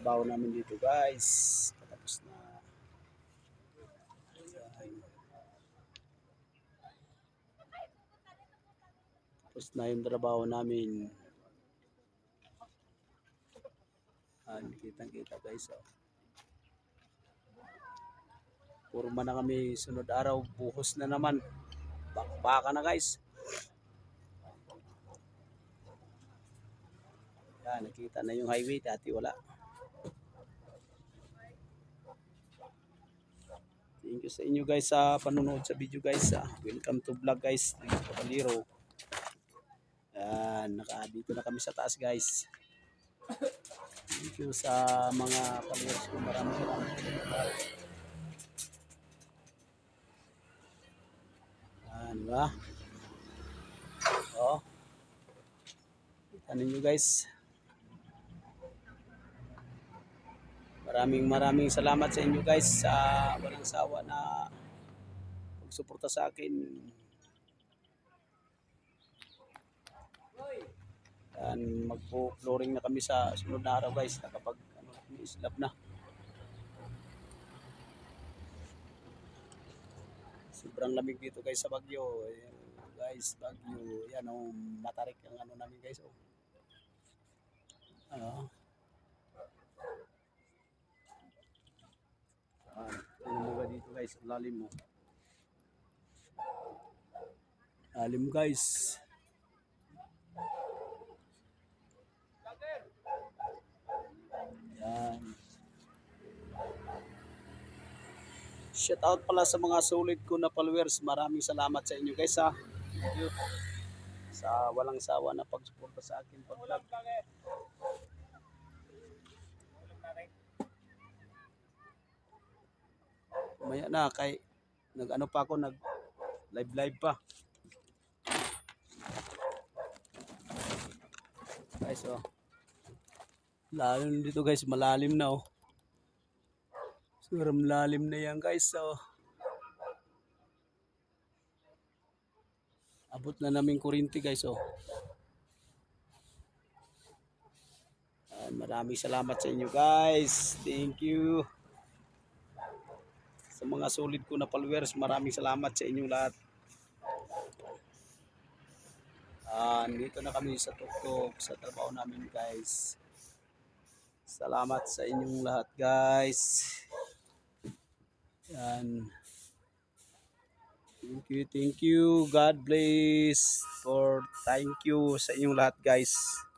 trabaho namin dito guys. Patapos na. Tapos na yung trabaho namin. Kitang kita guys. Oh. Purma na kami sunod araw. Buhos na naman. Bakbaka na guys. Yan, nakita na yung highway. Dati wala. Thank you sa inyo guys sa panonood sa video guys. Welcome to vlog guys. Kabaliro. Yan, dito na kami sa taas guys. Thank you sa mga followers ko. Maraming salamat. Yan, diba? Oh. Kita ninyo guys. Maraming salamat sa inyo guys sa walang sawa na pagsuporta sa akin. Yan, magpo-flooring na kami sa sunod na araw guys. Nakapag islap na. Sobrang lamig dito guys sa Baguio. Guys, Baguio. Yan oh, matarik ang ano namin guys oh. Ano? Ano dito guys, lalim mo. Lalim guys. Yan. Shout out pala sa mga solid ko na followers. Maraming salamat sa inyo guys ha. Thank you. Sa walang sawa na pagsuporta sa akin pag-vlog. Maya na kay nag-ano pa ako, nag live pa. Guys oh. Lalo dito guys, malalim na oh. Sobrang lalim na yan guys oh. Abot na namin kurinti guys oh. Maraming salamat sa inyo guys. Thank you. Sa mga solid ko na followers, maraming salamat sa inyong lahat. Dito na kami sa tuktok sa trabaho namin guys. Salamat sa inyong lahat guys. Yan. Thank you. God bless. Thank you sa inyong lahat guys.